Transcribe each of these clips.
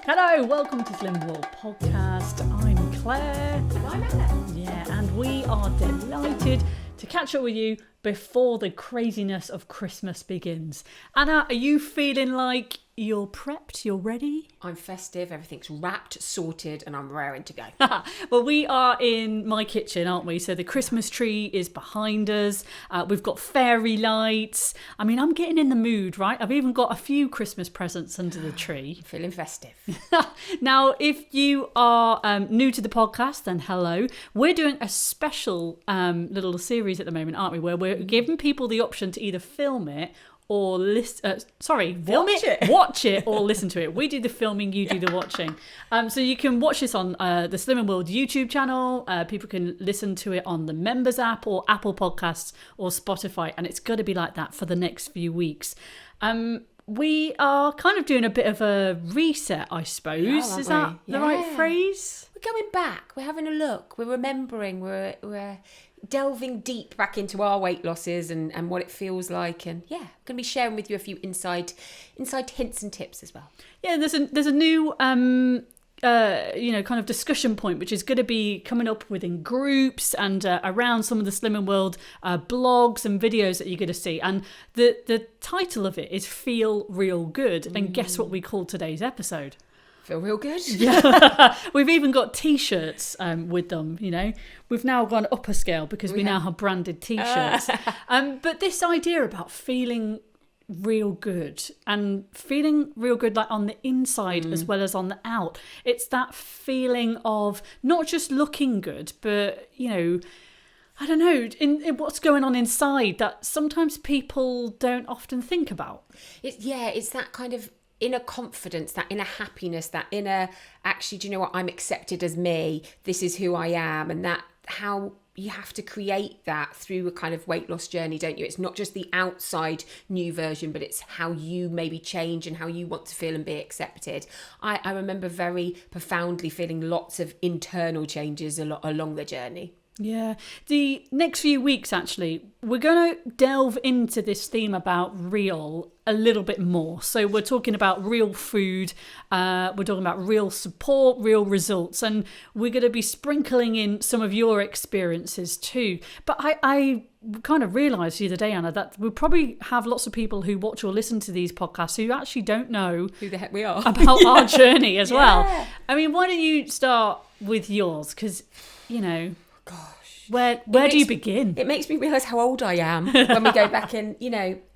Hello, welcome to Slim World Podcast. I'm Claire. I'm Anna. Yeah, and we are delighted to catch up with you before the craziness of Christmas begins. Anna, are you feeling like you're prepped, you're ready? I'm festive, everything's wrapped, sorted, and I'm raring to go. Well, we are in my kitchen, aren't we? So the Christmas tree is behind us. We've got fairy lights. I mean, I'm getting in the mood, right? I've even got a few Christmas presents under the tree. Feeling festive. Now, if you are new to the podcast, then hello. We're doing a special little series at the moment, aren't we? Where we're giving people the option to either film it or watch it or listen to it. We do the filming, you do the watching. So you can watch this on the Slim World YouTube channel. People can listen to it on the Members app or Apple Podcasts or Spotify, and it's going to be like that for the next few weeks. We are kind of doing a bit of a reset, I suppose. Is that the right phrase? We're going back. We're having a look. We're remembering. We're delving deep back into our weight losses and what it feels like. And yeah, we're going to be sharing with you a few inside hints and tips as well. Yeah, there's a new kind of discussion point, which is going to be coming up within groups and around some of the Slimming World blogs and videos that you're going to see. And the title of it is Feel Real Good. And guess what we call today's episode? Feel real good. Yeah, we've even got T-shirts with them. You know, we've now gone up a scale because we now have branded T-shirts. But this idea about feeling real good and feeling real good, like on the inside as well as on the out. It's that feeling of not just looking good, but I don't know, in what's going on inside that sometimes people don't often think about. It's that kind of inner confidence, that inner happiness, that inner, actually, do you know what, I'm accepted as me, this is who I am, and that how you have to create that through a kind of weight loss journey, don't you? It's not just the outside new version, but it's how you maybe change and how you want to feel and be accepted. I remember very profoundly feeling lots of internal changes along the journey. Yeah, the next few weeks, actually, we're going to delve into this theme about real a little bit more. So we're talking about real food, we're talking about real support, real results, and we're going to be sprinkling in some of your experiences too. But I kind of realised the other day, Anna, that we probably have lots of people who watch or listen to these podcasts who actually don't know who the heck we are about our journey as well. I mean, why don't you start with yours? Because, gosh, where do you begin? It makes me realise how old I am when we go back in.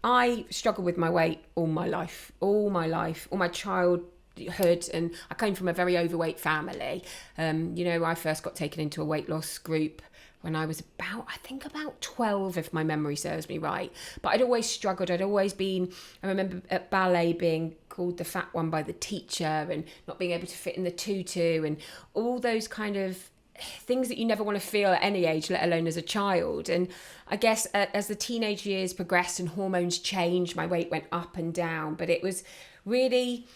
I struggled with my weight all my life, all my childhood, and I came from a very overweight family. I first got taken into a weight loss group when I was about 12, if my memory serves me right. But I'd always struggled. I remember at ballet being called the fat one by the teacher and not being able to fit in the tutu and all those kind of things that you never want to feel at any age, let alone as a child. And I guess as the teenage years progressed and hormones changed, my weight went up and down. But it was really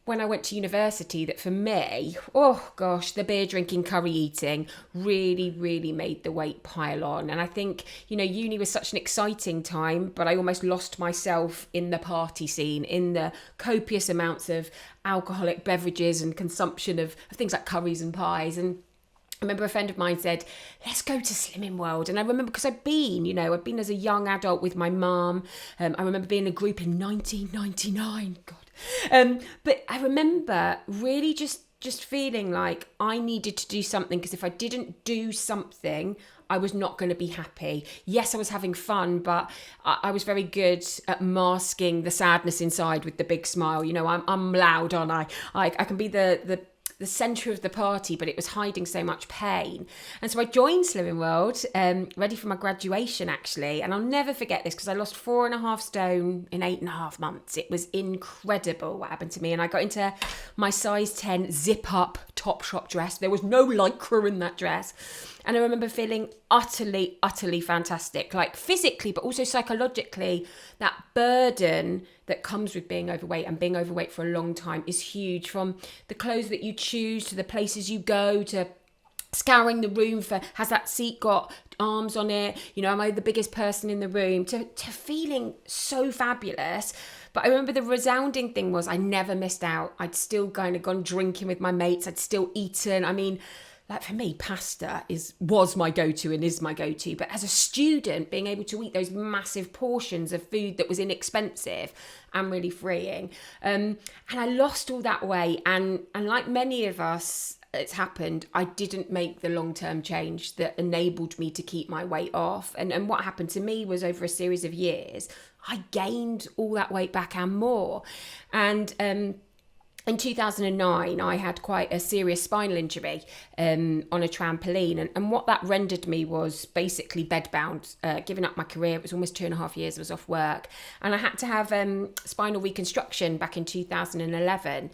when I went to university that for me, the beer drinking, curry eating really, really made the weight pile on. And I think, uni was such an exciting time, but I almost lost myself in the party scene, in the copious amounts of alcoholic beverages and consumption of things like curries and pies. And I remember a friend of mine said, let's go to Slimming World. And I remember because I'd been as a young adult with my mum. I remember being in a group in 1999. God. But I remember really just feeling like I needed to do something, because if I didn't do something, I was not going to be happy. Yes, I was having fun, but I was very good at masking the sadness inside with the big smile. I'm loud, aren't I? I can be the centre of the party, but it was hiding so much pain. And so I joined Slimming World, ready for my graduation actually, and I'll never forget this because I lost 4.5 stone in 8.5 months. It was incredible what happened to me, and I got into my size 10 zip up Topshop dress. There was no lycra in that dress, and I remember feeling utterly fantastic, like physically but also psychologically. That burden that comes with being overweight, and being overweight for a long time, is huge. From the clothes that you choose, to the places you go, to scouring the room for, has that seat got arms on it? Am I the biggest person in the room? To feeling so fabulous, But I remember the resounding thing was I never missed out. I'd still kind of gone drinking with my mates. I'd still eaten. I mean, like for me, pasta was my go-to and is my go-to. But as a student, being able to eat those massive portions of food that was inexpensive and really freeing. And I lost all that weight. And like many of us, it's happened, I didn't make the long-term change that enabled me to keep my weight off. And what happened to me was over a series of years, I gained all that weight back and more. And in 2009, I had quite a serious spinal injury on a trampoline. And what that rendered me was basically bedbound, giving up my career. It was almost 2.5 years I was off work. And I had to have spinal reconstruction back in 2011.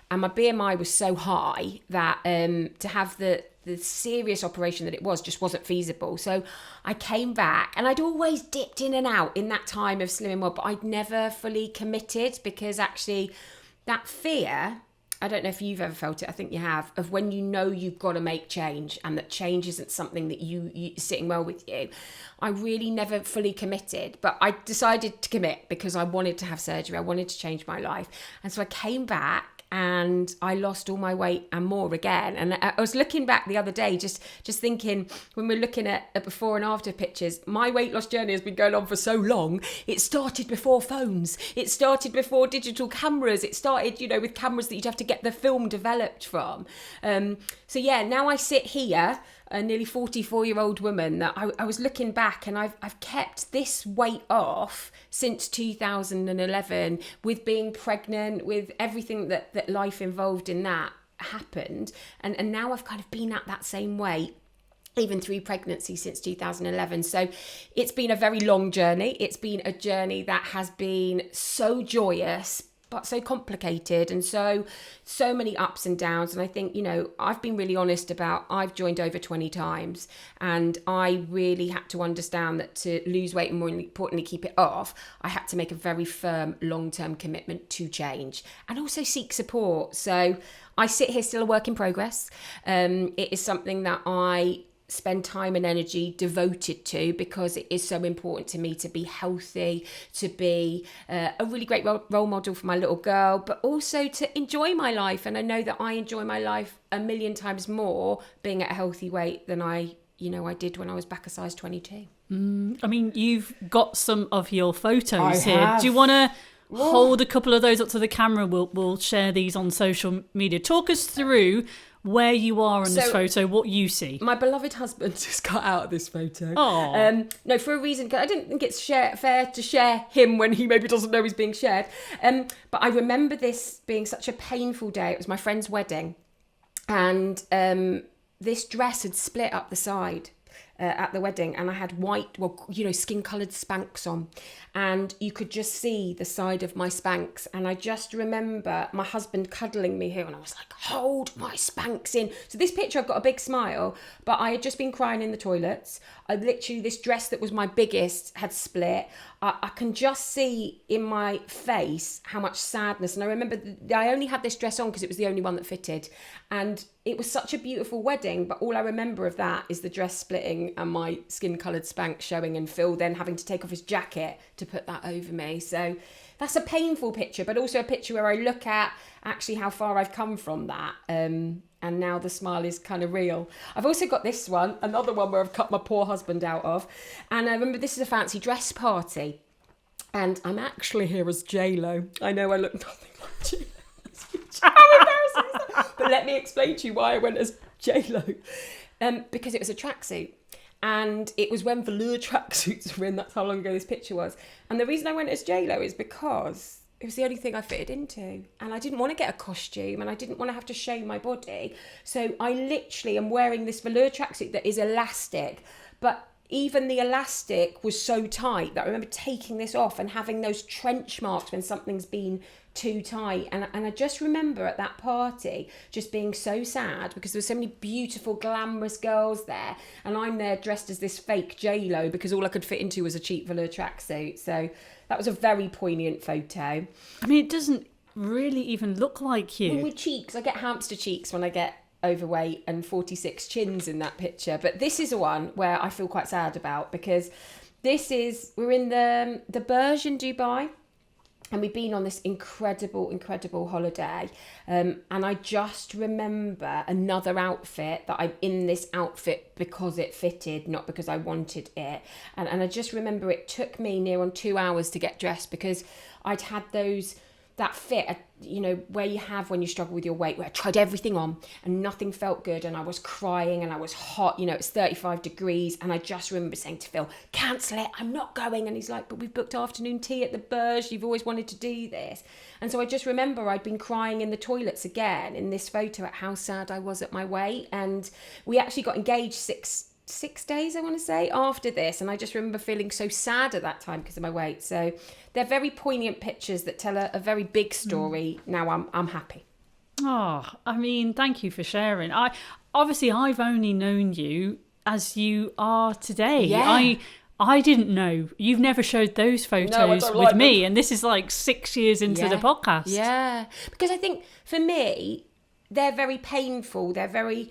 And my BMI was so high that to have the serious operation that it was just wasn't feasible. So I came back, and I'd always dipped in and out in that time of slimming well, but I'd never fully committed, because actually that fear, I don't know if you've ever felt it, I think you have, of when you know you've got to make change and that change isn't something that you sitting well with you. I really never fully committed, but I decided to commit because I wanted to have surgery. I wanted to change my life. And so I came back and I lost all my weight and more again. And I was looking back the other day, just thinking, when we're looking at before and after pictures, my weight loss journey has been going on for so long. It started before phones. It started before digital cameras. It started, with cameras that you'd have to get the film developed from. So yeah, now I sit here, a nearly 44-year-old woman, that I was looking back, and I've kept this weight off since 2011, with being pregnant, with everything that life involved in that happened. And now I've kind of been at that same weight even through pregnancy since 2011. So it's been a very long journey. It's been a journey that has been so joyous, but so complicated, and so many ups and downs. And I think, I've been really honest about, I've joined over 20 times, and I really had to understand that to lose weight and, more importantly, keep it off, I had to make a very firm long-term commitment to change and also seek support. So I sit here still a work in progress. It is something that I spend time and energy devoted to, because it is so important to me to be healthy, to be a really great role model for my little girl, but also to enjoy my life. And I know that I enjoy my life a million times more being at a healthy weight than I did when I was back a size 22. I mean, you've got some of your photos here. Have. Do you want to hold a couple of those up to the camera? We'll share these on social media. Talk us through where you are in this photo, what you see. My beloved husband just got out of this photo. Oh. No, for a reason, because I didn't think it's fair to share him when he maybe doesn't know he's being shared. But I remember this being such a painful day. It was my friend's wedding, and this dress had split up the side at the wedding, and I had white, skin-coloured Spanx on, and you could just see the side of my Spanx. And I just remember my husband cuddling me here, and I was like, hold my Spanx in. So this picture, I've got a big smile, but I had just been crying in the toilets. This dress that was my biggest had split. I can just see in my face how much sadness. And I remember I only had this dress on because it was the only one that fitted. And it was such a beautiful wedding, but all I remember of that is the dress splitting and my skin-coloured Spanx showing, and Phil then having to take off his jacket to put that over me. So that's a painful picture, but also a picture where I look at actually how far I've come from that. And now the smile is kind of real. I've also got this one, another one where I've cut my poor husband out of. And I remember this is a fancy dress party. And I'm actually here as J-Lo. I know I look nothing like J-Lo. How embarrassing is that? But let me explain to you why I went as J-Lo. Because it was a tracksuit. And it was when velour tracksuits were in. That's how long ago this picture was. And the reason I went as J-Lo is because it was the only thing I fitted into. And I didn't want to get a costume, and I didn't want to have to show my body. So I literally am wearing this velour tracksuit that is elastic. But even the elastic was so tight that I remember taking this off and having those trench marks when something's been too tight. And I just remember at that party just being so sad because there were so many beautiful, glamorous girls there. And I'm there dressed as this fake J-Lo because all I could fit into was a cheap velour tracksuit. So that was a very poignant photo. I mean, it doesn't really even look like you. Well, with cheeks, I get hamster cheeks when I get overweight, and 46 chins in that picture. But this is a one where I feel quite sad about, because we're in the Burj in Dubai. And we'd been on this incredible holiday. And I just remember another outfit that I'm in this outfit because it fitted, not because I wanted it. And I just remember it took me near on 2 hours to get dressed because I'd had that fit, where you have when you struggle with your weight, where I tried everything on and nothing felt good, and I was crying and I was hot, it's 35 degrees, and I just remember saying to Phil, cancel it, I'm not going. And he's like, but we've booked afternoon tea at the Burj, you've always wanted to do this. And so I just remember I'd been crying in the toilets again in this photo at how sad I was at my weight. And we actually got engaged six days, I want to say, after this, and I just remember feeling so sad at that time because of my weight. So they're very poignant pictures that tell a very big story. Now I'm happy. Oh, I mean, thank you for sharing. I've only known you as you are today. Yeah. I didn't know. You've never showed those photos with me, and this is like 6 years into the podcast. Yeah, because I think for me, they're very painful. They're very...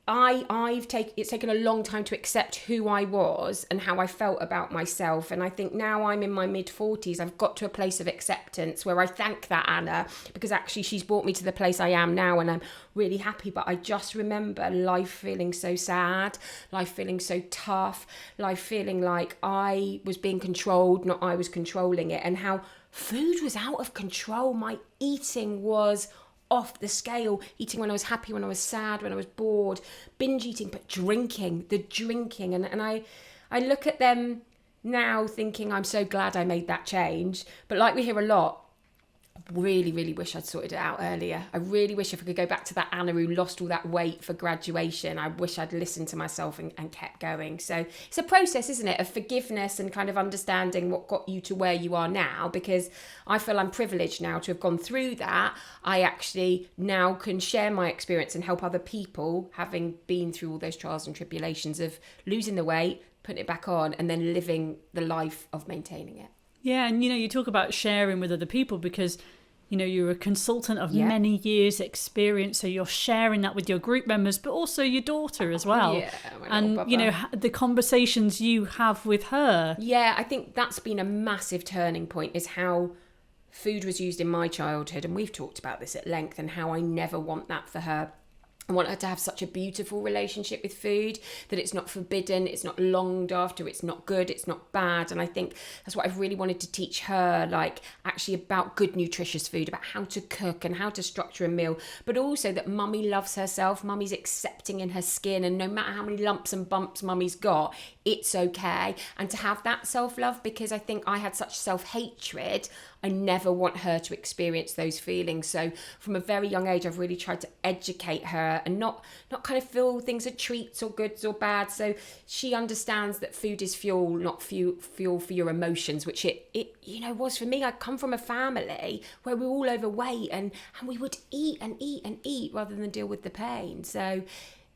it's taken a long time to accept who I was and how I felt about myself. And I think now I'm in my mid-40s, I've got to a place of acceptance where I thank that Anna, because actually she's brought me to the place I am now, and I'm really happy. But I just remember life feeling so sad, life feeling so tough, life feeling like I was being controlled, not I was controlling it, and how food was out of control. My eating was off the scale, eating when I was happy, when I was sad, when I was bored, binge eating, but drinking. And I look at them now thinking I'm so glad I made that change. But like we hear a lot, I really wish I'd sorted it out earlier. I really wish if I could go back to that Anna who lost all that weight for graduation, I wish I'd listened to myself and kept going. So it's a process, isn't it, of forgiveness and kind of understanding what got you to where you are now, because I feel I'm privileged now to have gone through that. I actually now can share my experience and help other people, having been through all those trials and tribulations of losing the weight, putting it back on, and then living the life of maintaining it. Yeah, and you talk about sharing with other people because you're a consultant of many years experience, so you're sharing that with your group members, but also your daughter as well. Yeah, and the conversations you have with her. Yeah, I think that's been a massive turning point, is how food was used in my childhood, and we've talked about this at length, and how I never want that for her. I want her to have such a beautiful relationship with food, that it's not forbidden, it's not longed after, it's not good, it's not bad. And I think that's what I've really wanted to teach her, like actually about good nutritious food, about how to cook and how to structure a meal, but also that mummy loves herself, mummy's accepting in her skin, and no matter how many lumps and bumps mummy's got, it's okay. And to have that self-love, because I think I had such self-hatred, I never want her to experience those feelings. So from a very young age, I've really tried to educate her and not kind of feel things are treats or goods or bad. So she understands that food is fuel, not fuel for your emotions, which it was for me. I come from a family where we were all overweight, and we would eat and eat and eat rather than deal with the pain. So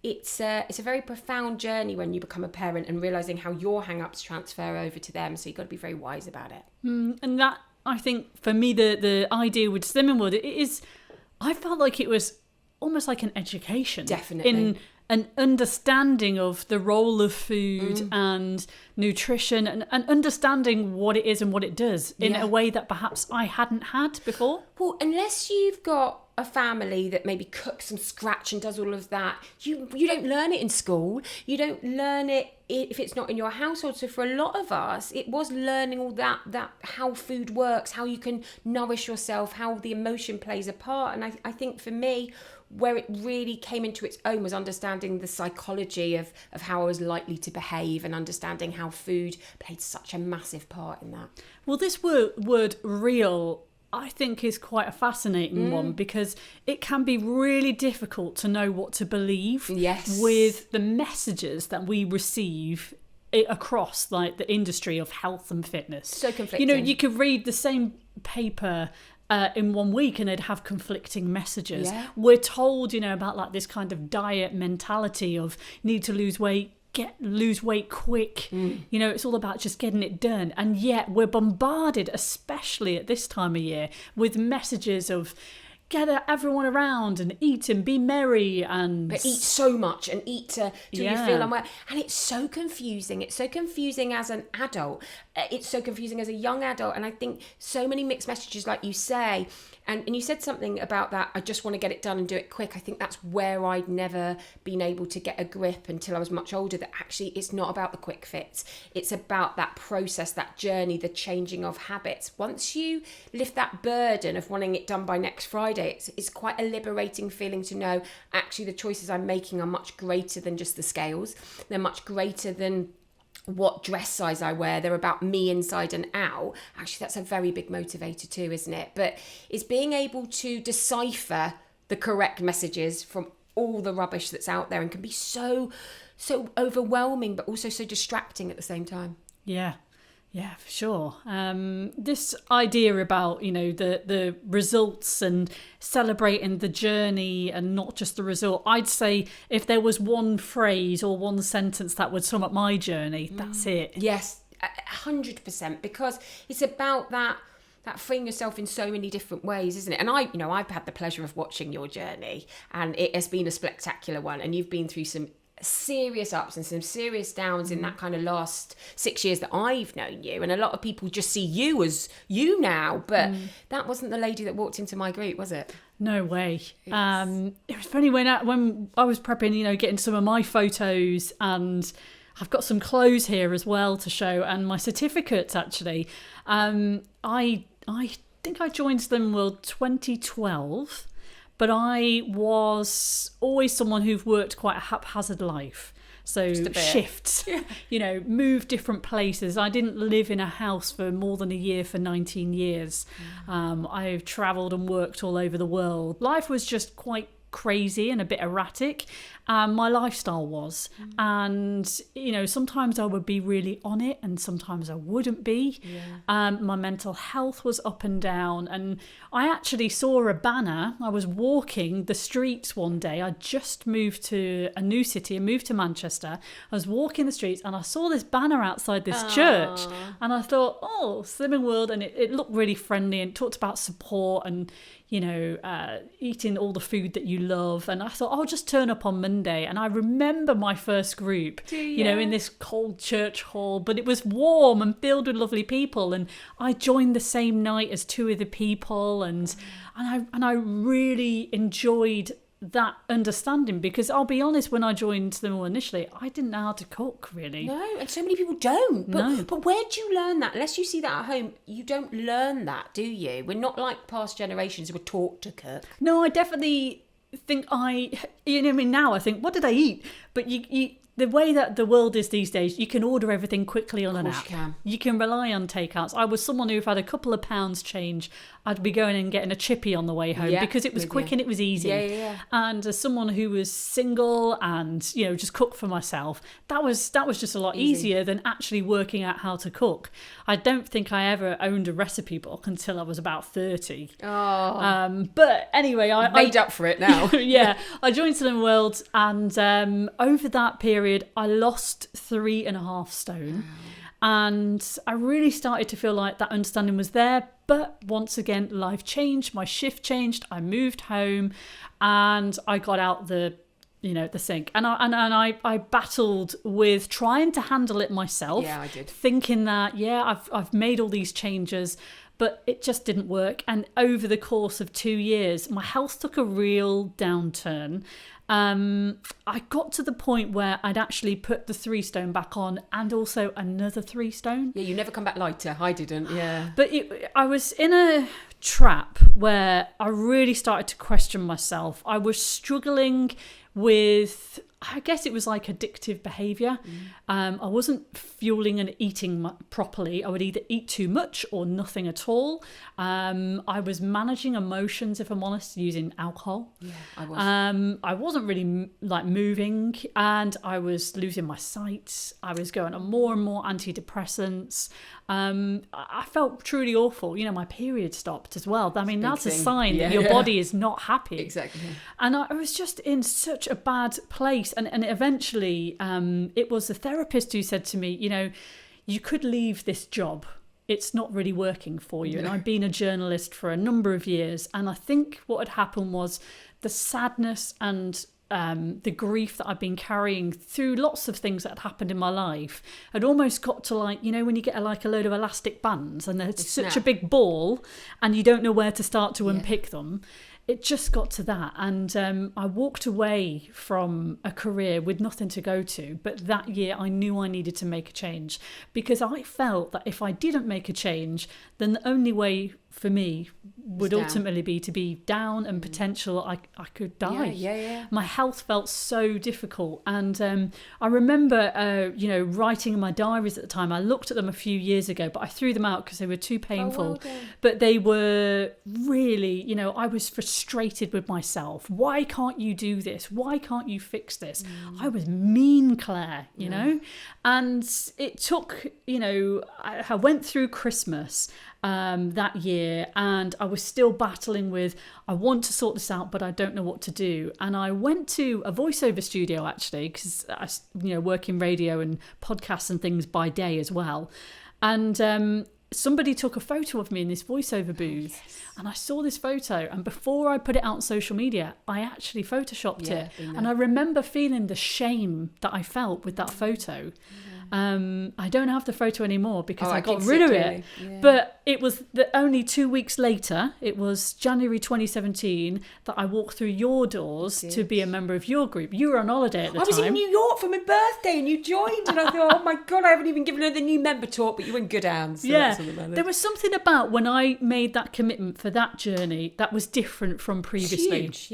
it's a very profound journey when you become a parent, and realizing how your hang-ups transfer over to them. So you've got to be very wise about it. And that, I think, for me, the idea with Slimming it is, I felt like it was almost like an education. Definitely. In an understanding of the role of food and nutrition, and understanding what it is and what it does in a way that perhaps I hadn't had before. Well, unless you've got a family that maybe cooks from scratch and does all of that, you don't learn it in school. You don't learn it if it's not in your household. So for a lot of us, it was learning all that how food works, how you can nourish yourself, how the emotion plays a part. And I think for me, where it really came into its own was understanding the psychology of how I was likely to behave, and understanding how food played such a massive part in that. Well, this word real, I think, is quite a fascinating one, because it can be really difficult to know what to believe with the messages that we receive across like the industry of health and fitness. So conflicting. You could read the same paper in 1 week and they'd have conflicting messages. Yeah. We're told, about like this kind of diet mentality of need to lose weight, lose weight quick. It's all about just getting it done. And yet we're bombarded, especially at this time of year, with messages of gather everyone around and eat and be merry but eat so much and eat till you feel unwell. And it's so confusing. It's so confusing as an adult. It's so confusing as a young adult. And I think so many mixed messages, like you say. And you said something about that, I just want to get it done and do it quick. I think that's where I'd never been able to get a grip until I was much older, that actually it's not about the quick fix. It's about that process, that journey, the changing of habits. Once you lift that burden of wanting it done by next Friday, it's quite a liberating feeling to know actually the choices I'm making are much greater than just the scales. They're much greater than what dress size I wear. They're about me inside and out. Actually, that's a very big motivator too, isn't it? But it's being able to decipher the correct messages from all the rubbish that's out there, and can be so overwhelming, but also so distracting at the same time. Yeah, for sure. This idea about, the results and celebrating the journey and not just the result. I'd say if there was one phrase or one sentence that would sum up my journey, that's it. Yes, 100%, because it's about that freeing yourself in so many different ways, isn't it? And I've had the pleasure of watching your journey, and it has been a spectacular one, and you've been through some serious ups and some serious downs in that kind of last 6 years that I've known you. And a lot of people just see you as you now, but that wasn't the lady that walked into my group, was it? No way. It was funny when I was prepping, getting some of my photos, and I've got some clothes here as well to show, and my certificates actually. I think I joined Slim World 2012. But I was always someone who've worked quite a haphazard life. So shifts, moved different places. I didn't live in a house for more than a year for 19 years. I've travelled and worked all over the world. Life was just quite crazy and a bit erratic. My lifestyle was. And, sometimes I would be really on it and sometimes I wouldn't be. My mental health was up and down. And I actually saw a banner. I was walking the streets one day. I just moved to a new city. I moved to Manchester. I was walking the streets and I saw this banner outside this church. And I thought, Slimming World. And it looked really friendly and talked about support and, eating all the food that you love. And I thought, I'll just turn up on Monday. And I remember my first group, in this cold church hall, but it was warm and filled with lovely people. And I joined the same night as two of the people. And I really enjoyed that understanding, because I'll be honest, when I joined them all initially, I didn't know how to cook really. No, and so many people don't. But where do you learn that? Unless you see that at home, you don't learn that, do you? We're not like past generations who were taught to cook. No, I definitely think now I think, what did I eat? But you the way that the world is these days, you can order everything quickly on an app. You can rely on takeouts. I was someone who, if I had a couple of pounds change, I'd be going and getting a chippy on the way home because it was quick and it was easy. And as someone who was single and just cooked for myself, that was just a lot easier than actually working out how to cook. I don't think I ever owned a recipe book until I was about 30. But anyway, I made up for it now. I joined Slim World, and over that period I lost 3.5 stone. And I really started to feel like that understanding was there. But once again, life changed, my shift changed, I moved home, and I got out the sink. And I battled with trying to handle it myself. Yeah, I did. Thinking that, I've made all these changes, but it just didn't work. And over the course of 2 years, my health took a real downturn. I got to the point where I'd actually put the 3 stone back on and also another 3 stone. Yeah, you never come back lighter. I didn't, yeah. But I was in a trap where I really started to question myself. I was struggling with, I guess it was like addictive behaviour. I wasn't fueling and eating properly. I would either eat too much or nothing at all. I was managing emotions, if I'm honest, using alcohol. Yeah, I was. I wasn't really moving, and I was losing my sight. I was going on more and more antidepressants. I felt truly awful. My period stopped as well. I mean, that's a sign that your body is not happy. Exactly. And I was just in such a bad place. And eventually, it was a therapist who said to me, you could leave this job. it's not really working for you. And I'd been a journalist for a number of years. And I think what had happened was the sadness and the grief that I've been carrying through lots of things that had happened in my life had almost got to, like, you know, when you get like a load of elastic bands and there's such a big ball and you don't know where to start to unpick them. It just got to that. And I walked away from a career with nothing to go to. But that year I knew I needed to make a change, because I felt that if I didn't make a change, then the only way for me would ultimately be to be down and potential I could die. My health felt so difficult. And I remember, writing in my diaries at the time. I looked at them a few years ago, but I threw them out because they were too painful. But they were really, I was frustrated with myself. Why can't you do this? Why can't you fix this? I was mean, Claire, you know? And it took, I went through Christmas that year, and I was still battling with, I want to sort this out, but I don't know what to do. And I went to a voiceover studio, actually, because I work in radio and podcasts and things by day as well. And somebody took a photo of me in this voiceover booth, and I saw this photo, and before I put it out on social media, I actually photoshopped it. And I remember feeling the shame that I felt with that photo. I don't have the photo anymore because I got rid of it. But it was only 2 weeks later, it was January 2017, that I walked through your doors to be a member of your group. You were on holiday at the time. I was in New York for my birthday and you joined, and I thought, oh my God, I haven't even given her the new member talk, but you were in good hands. So there was something about when I made that commitment for that journey that was different from previously. Huge,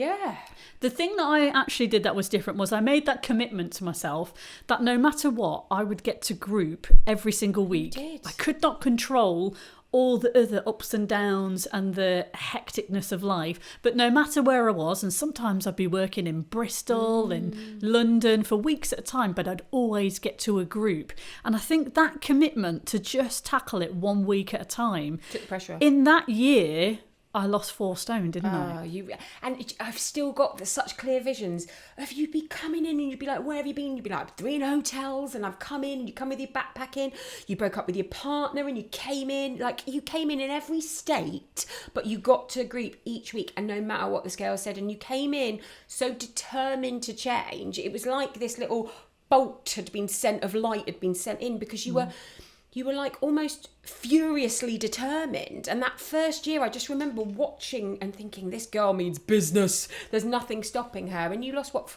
The thing that I actually did that was different was I made that commitment to myself that no matter what, I would get to group every single week. I could not control all the other ups and downs and the hecticness of life, but no matter where I was, and sometimes I'd be working in Bristol and London for weeks at a time, but I'd always get to a group. And I think that commitment to just tackle it 1 week at a time took the pressure off. In that year, I lost 4 stone, didn't I? And I've still got such clear visions of you'd be coming in and you'd be like, where have you been? You'd be like, 3 in hotels, and I've come in, and you come with your backpack in, you broke up with your partner and you came in in every state, but you got to a group each week, and no matter what the scale said, and you came in so determined to change. It was like this little bolt of light had been sent in, because you were like almost furiously determined. And that first year, I just remember watching and thinking, this girl means business. There's nothing stopping her. And you lost, 4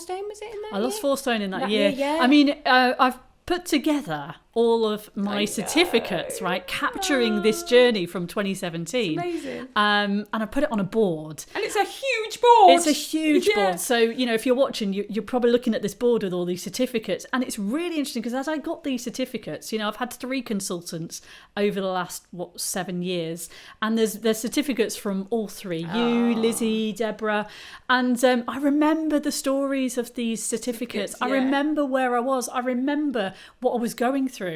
stone, was it in that year? I lost 4 stone in that year. I mean, I've put together all of my certificates, right, capturing this journey from 2017. It's amazing. And I put it on a board. And it's a huge board. It's a huge board. So, if you're watching, you're probably looking at this board with all these certificates. And it's really interesting because as I got these certificates, I've had 3 consultants over the last, 7 years. And there's certificates from all 3. You, Lizzie, Deborah. And I remember the stories of these certificates. I remember where I was. I remember what I was going through.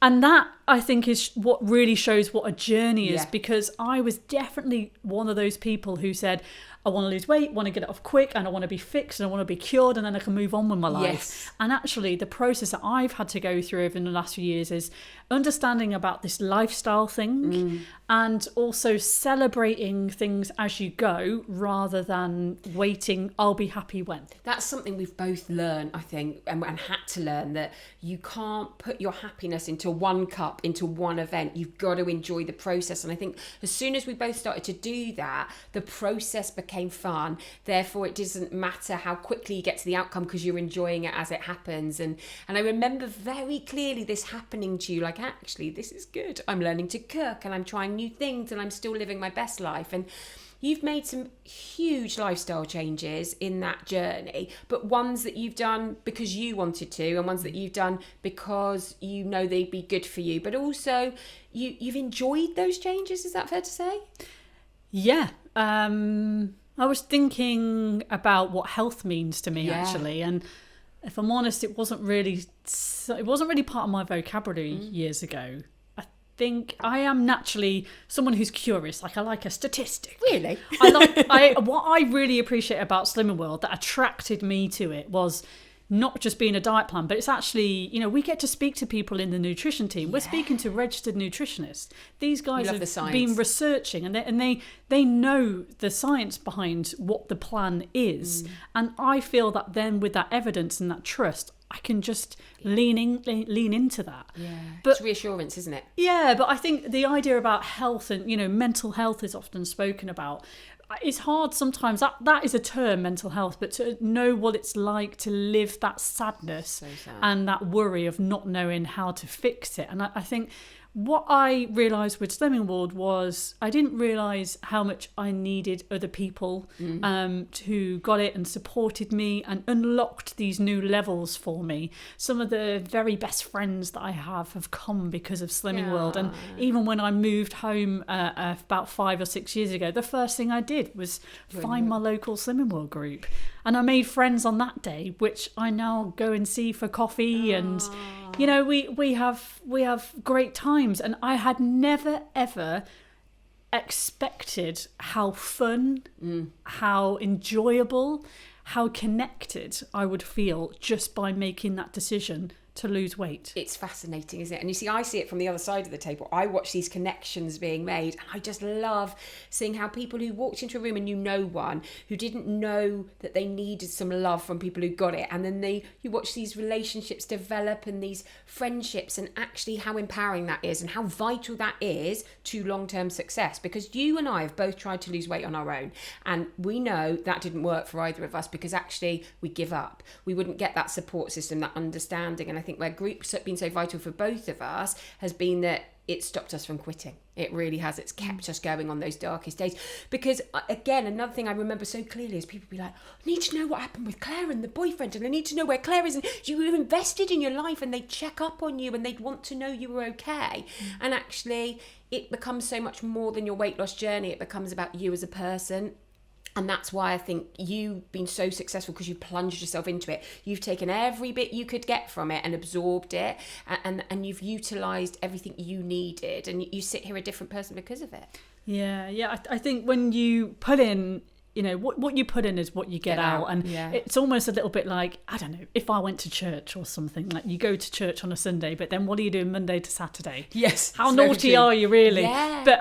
And that, I think, is what really shows what a journey is, because I was definitely one of those people who said, I want to lose weight, want to get it off quick, and I want to be fixed, and I want to be cured, and then I can move on with my life. And actually, the process that I've had to go through over in the last few years is understanding about this lifestyle thing, and also celebrating things as you go rather than waiting, I'll be happy when. That's something we've both learned, I think, and had to learn, that you can't put your happiness into one cup, into one event. You've got to enjoy the process. And I think as soon as we both started to do that, the process became fun. Therefore, it doesn't matter how quickly you get to the outcome, because you're enjoying it as it happens. And I remember very clearly this happening to you, like, actually, this is good. I'm learning to cook, and I'm trying new things, and I'm still living my best life. And you've made some huge lifestyle changes in that journey, but ones that you've done because you wanted to, and ones that you've done because they'd be good for you. But also, you've enjoyed those changes. Is that fair to say? Yeah. I was thinking about what health means to me, actually, and if I'm honest, it wasn't really part of my vocabulary years ago. I think I am naturally someone who's curious. Like, I like a statistic. Really? What I really appreciate about Slimming World that attracted me to it was not just being a diet plan, but it's actually, we get to speak to people in the nutrition team. We're speaking to registered nutritionists. These guys have been researching, and they know the science behind what the plan is. And I feel that then with that evidence and that trust, I can just lean into that. Yeah, but it's reassurance, isn't it? Yeah, but I think the idea about health and, mental health is often spoken about. It's hard sometimes. That is a term, mental health, but to know what it's like to live that sadness and that worry of not knowing how to fix it. And I think what I realised with Slimming World was I didn't realise how much I needed other people who got it and supported me and unlocked these new levels for me. Some of the very best friends that I have come because of Slimming World. And even when I moved home about 5 or 6 years ago, the first thing I did was find my local Slimming World group. And I made friends on that day, which I now go and see for coffee. And, we have great times. And I had never, ever expected how fun, how enjoyable, how connected I would feel just by making that decision to lose weight. It's fascinating, isn't it? And you see, I see it from the other side of the table. I watch these connections being made, and I just love seeing how people who walked into a room and one who didn't know that they needed some love from people who got it, and then you watch these relationships develop and these friendships, and actually how empowering that is and how vital that is to long-term success. Because you and I have both tried to lose weight on our own, and we know that didn't work for either of us because actually we give up. We wouldn't get that support system, that understanding. And I think where groups have been so vital for both of us has been that it stopped us from quitting. It really has. It's kept us going on those darkest days. Because again, another thing I remember so clearly is people be like, I need to know what happened with Claire and the boyfriend, and I need to know where Claire is. And you were invested in your life, and they'd check up on you and they'd want to know you were okay. And actually it becomes so much more than your weight loss journey. It becomes about you as a person. And that's why I think you've been so successful, because you plunged yourself into it. You've taken every bit you could get from it and absorbed it, and you've utilised everything you needed, and you sit here a different person because of it. Yeah. I think when you put in, what you put in is what you get out. And it's almost a little bit like, I don't know, if I went to church or something, like you go to church on a Sunday, but then what are you doing Monday to Saturday? Yes. How naughty are you really? Yeah. But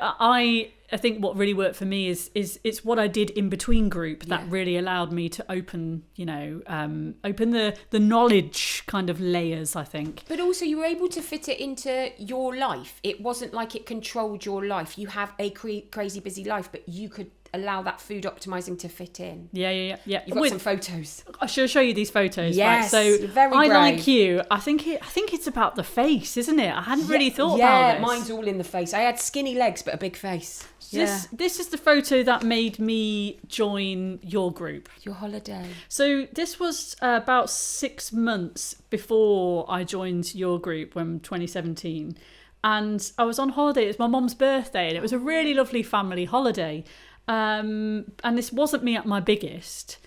I think what really worked for me is it's what I did in between group that really allowed me to open the knowledge kind of layers, I think. But also you were able to fit it into your life. It wasn't like it controlled your life. You have a crazy busy life, but you could allow that food optimizing to fit in. Yeah. You've got some photos. I should show you these photos. Yes, right? So very I brave. like you. I think it's about the face, isn't it? I hadn't really thought about this. Yeah, mine's all in the face. I had skinny legs but a big face. This is the photo that made me join your group. Your holiday. So this was about 6 months before I joined your group, when 2017. And I was on holiday. It was my mum's birthday, and it was a really lovely family holiday. And this wasn't me at my biggest,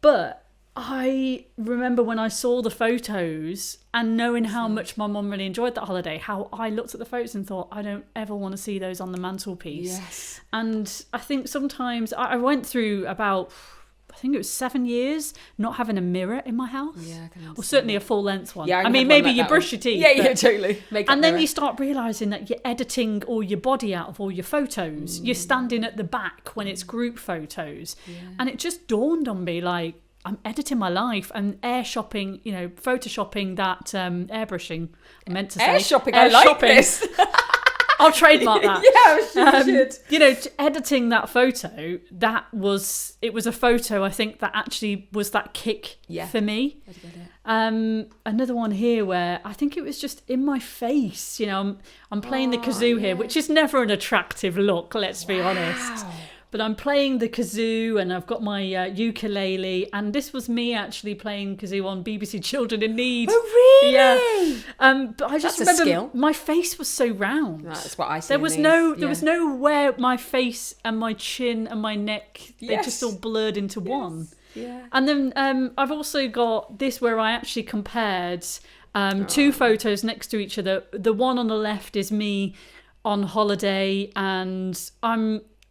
but I remember when I saw the photos and knowing how much my mum really enjoyed that holiday, how I looked at the photos and thought, I don't ever want to see those on the mantelpiece. Yes. And I think sometimes I went through about, I think it was 7 years not having a mirror in my house. Yeah, I can understand. Or certainly a full length one. Yeah, I mean, maybe you brush your teeth. Yeah, totally. And then you start realising that you're editing all your body out of all your photos. You're standing at the back when it's group photos. Yeah. And it just dawned on me, like, I'm editing my life and photoshopping that airbrushing. I meant to say airshopping. I like this. I'll trademark that. Yeah, you should. Editing that photo, it was a photo, I think, that actually was that kick for me. I get it. Another one here where I think it was just in my face. I'm playing the kazoo here, which is never an attractive look, let's be honest. But I'm playing the kazoo, and I've got my ukulele, and this was me actually playing kazoo on BBC Children in Need. Oh, really? Yeah. But I just remember skill. My face was so round. That's what I see. There was nowhere my face and my chin and my neck, they just all blurred into one. Yeah. And then I've also got this where I actually compared two photos next to each other. The one on the left is me on holiday, and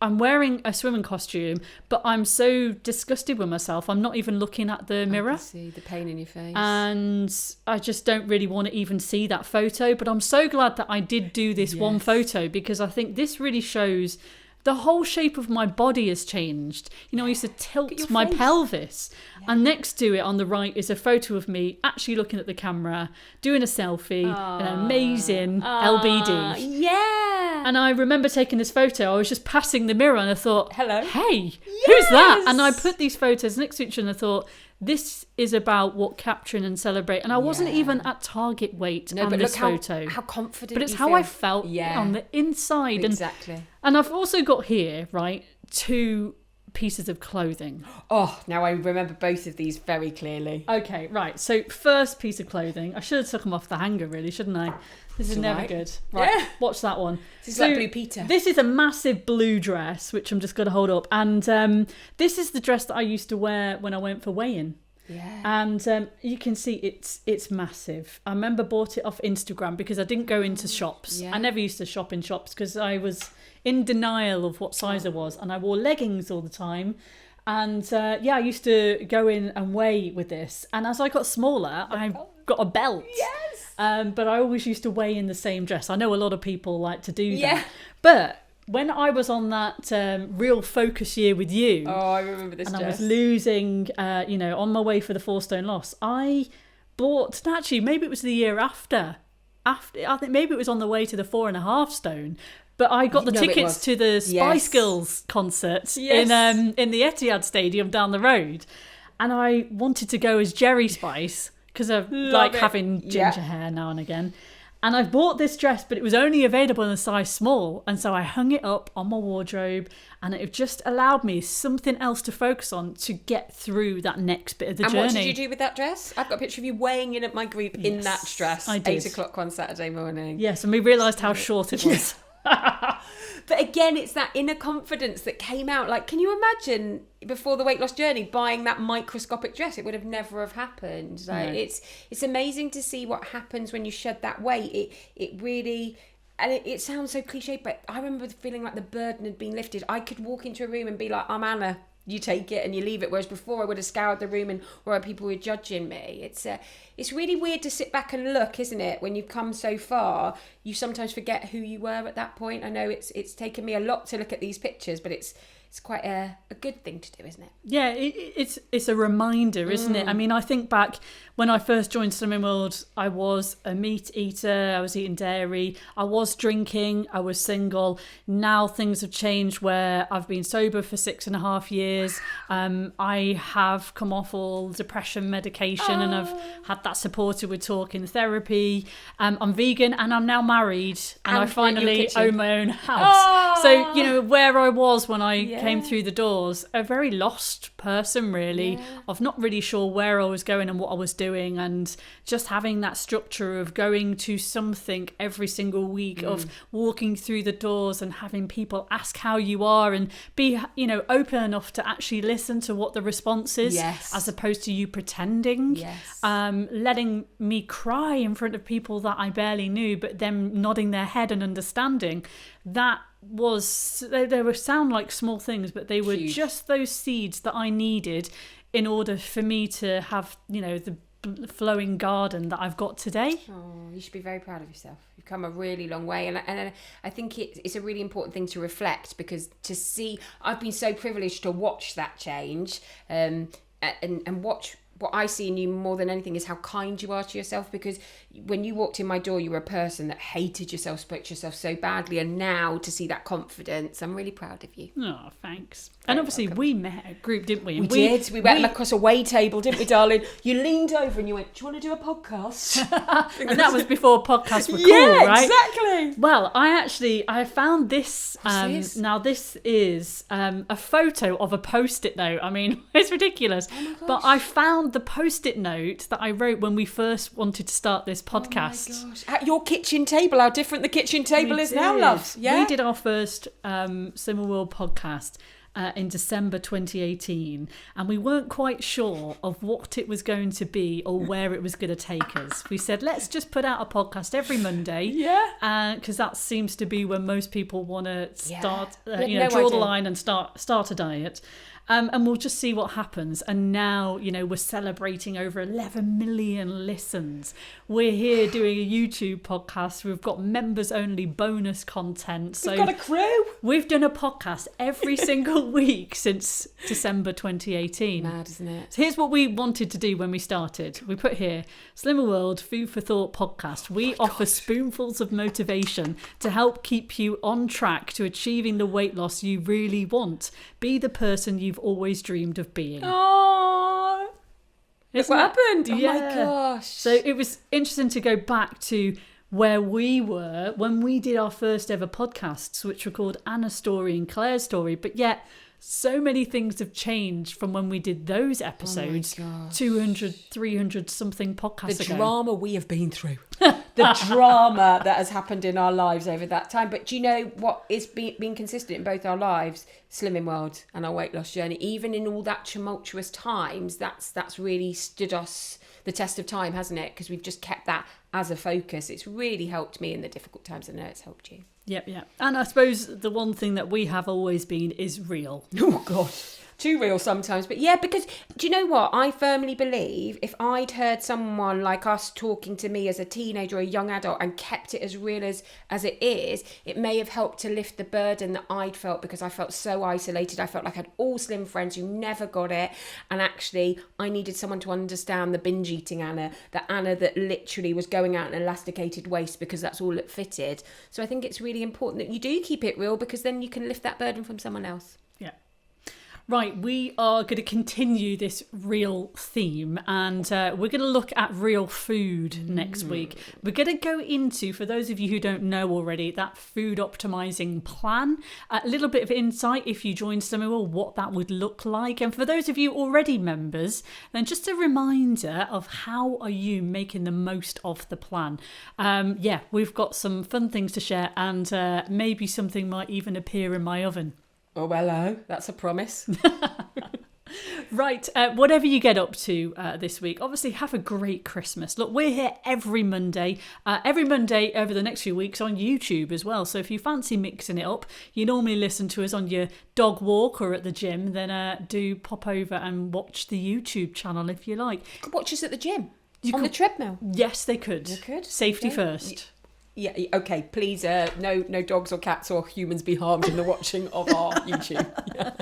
I'm wearing a swimming costume, but I'm so disgusted with myself. I'm not even looking at the mirror. I can see the pain in your face. And I just don't really want to even see that photo. But I'm so glad that I did do this one photo, because I think this really shows the whole shape of my body has changed. You know, I used to tilt my pelvis. And next to it on the right is a photo of me actually looking at the camera, doing a selfie, an amazing LBD. Yeah. And I remember taking this photo. I was just passing the mirror and I thought, hello. Hey, who's that? And I put these photos next to each other and I thought, this is about what capturing and celebrate. And I wasn't even at target weight on this photo. How confident. But it's how I felt on the inside. Exactly. And I've also got here, right, 2 pieces of clothing. Oh, now I remember both of these very clearly. Okay, right. So first piece of clothing. I should have took them off the hanger, really, shouldn't I? This is never good. Right, watch that one. This is like Blue Peter. This is a massive blue dress, which I'm just going to hold up. And this is the dress that I used to wear when I went for weigh-in. Yeah. And you can see it's massive. I remember bought it off Instagram because I didn't go into shops. I never used to shop in shops because I was in denial of what size I was. And I wore leggings all the time. And I used to go in and weigh with this. And as I got smaller, I got a belt. Yes. But I always used to weigh in the same dress. I know a lot of people like to do that. But when I was on that real focus year with you, I remember this. And I was losing, on my way for the 4-stone loss, I bought. Actually, maybe it was the year after. I think maybe it was on the way to the 4.5 stone. But I got the tickets to the Spice Girls concert in the Etihad Stadium down the road, and I wanted to go as Jerry Spice because I like having ginger hair now and again. And I bought this dress, but it was only available in a size small. And so I hung it up on my wardrobe, and it just allowed me something else to focus on to get through that next bit of the journey. And what did you do with that dress? I've got a picture of you weighing in at my group in that dress. I did. 8 o'clock one Saturday morning. Yes, and we realised how short it was. But again, it's that inner confidence that came out. Like, can you imagine before the weight loss journey buying that microscopic dress? It would have never have happened. Like, it's amazing to see what happens when you shed that weight. It really, and it sounds so cliche, but I remember feeling like the burden had been lifted. I could walk into a room and be like, I'm Anna. You take it and you leave it. Whereas before I would have scoured the room and where people were judging me. It's really weird to sit back and look, isn't it? When you've come so far, you sometimes forget who you were at that point. I know it's taken me a lot to look at these pictures, but it's quite a good thing to do, isn't it? Yeah, it's a reminder, isn't it? I mean, I think back when I first joined Slimming World, I was a meat eater, I was eating dairy, I was drinking, I was single. Now things have changed where I've been sober for 6.5 years. I have come off all depression medication and I've had that supported with talking therapy. I'm vegan and I'm now married and I finally own my own house. So, where I was when I came through the doors, a very lost person really, of not really sure where I was going and what I was doing, and just having that structure of going to something every single week, of walking through the doors and having people ask how you are and be open enough to actually listen to what the response is, as opposed to you pretending, letting me cry in front of people that I barely knew, but them nodding their head and understanding. That was, they were sound like small things, but they were just those seeds that I needed in order for me to have, the flowing garden that I've got today. You should be very proud of yourself. You've come a really long way, and I think it's a really important thing to reflect, because to see, I've been so privileged to watch that change, and watch. What I see in you more than anything is how kind you are to yourself, because when you walked in my door, you were a person that hated yourself, spoke to yourself so badly, and now to see that confidence, I'm really proud of you. Oh, thanks. And obviously we met at group, didn't we? And we did. We went across a weigh table, didn't we, darling? You leaned over and you went, do you want to do a podcast? And that was before podcasts were cool, right? Exactly. Well, I found this. Now this is a photo of a Post-it note. I mean, it's ridiculous. Oh, but I found the Post-it note that I wrote when we first wanted to start this podcast. Oh my gosh. At your kitchen table, how different the kitchen table is now, love. Yeah? We did our first Slimming World podcast. in December 2018, and we weren't quite sure of what it was going to be or where it was going to take us. We said, let's just put out a podcast every Monday, because that seems to be when most people want to start, draw the line and start a diet. And we'll just see what happens. And now, we're celebrating over 11 million listens. We're here doing a YouTube podcast. We've got members-only bonus content. So we've got a crew. We've done a podcast every single week since December 2018. Mad, isn't it? So here's what we wanted to do when we started. We put here, Slimmer World Food for Thought podcast. We offer spoonfuls of motivation to help keep you on track to achieving the weight loss you really want. Be the person you've always dreamed of being. Oh, look what happened. Oh my gosh. So it was interesting to go back to where we were when we did our first ever podcasts, which were called Anna's Story and Clare's Story. But yet so many things have changed from when we did those episodes, 200, 300 something podcasts ago. The drama we have been through. The drama that has happened in our lives over that time. But do you know what is being consistent in both our lives? Slimming World and our weight loss journey. Even in all that tumultuous times, that's really stood us the test of time, hasn't it? Because we've just kept that as a focus. It's really helped me in the difficult times. I know it's helped you. Yep. And I suppose the one thing that we have always been is real. Oh, God. Too real sometimes. But yeah, because do you know what? I firmly believe if I'd heard someone like us talking to me as a teenager or a young adult and kept it as real as it is, it may have helped to lift the burden that I'd felt, because I felt so isolated. I felt like I had all slim friends who never got it. And actually, I needed someone to understand the binge eating Anna, the Anna that literally was going out in an elasticated waist because that's all that fitted. So I think it's really important that you do keep it real, because then you can lift that burden from someone else. Yeah. Right, we are going to continue this real theme, and we're going to look at real food next week. We're going to go into, for those of you who don't know already, that food optimizing plan. A little bit of insight, if you join Symbolic, what that would look like. And for those of you already members, then just a reminder of how are you making the most of the plan. We've got some fun things to share, and maybe something might even appear in my oven. Oh, hello. That's a promise. Right. Whatever you get up to this week, obviously have a great Christmas. Look, we're here every Monday over the next few weeks on YouTube as well. So if you fancy mixing it up, you normally listen to us on your dog walk or at the gym, then do pop over and watch the YouTube channel if you like. You could watch us at the gym on the treadmill. Yes, they could. They could. Safety first. Yeah, okay, please, no dogs or cats or humans be harmed in the watching of our YouTube. Yeah.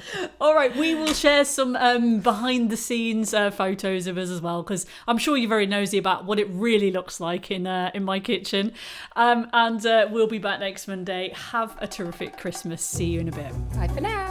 All right, we will share some behind the scenes photos of us as well, because I'm sure you're very nosy about what it really looks like in my kitchen. And we'll be back next Monday. Have a terrific Christmas. See you in a bit. Bye for now.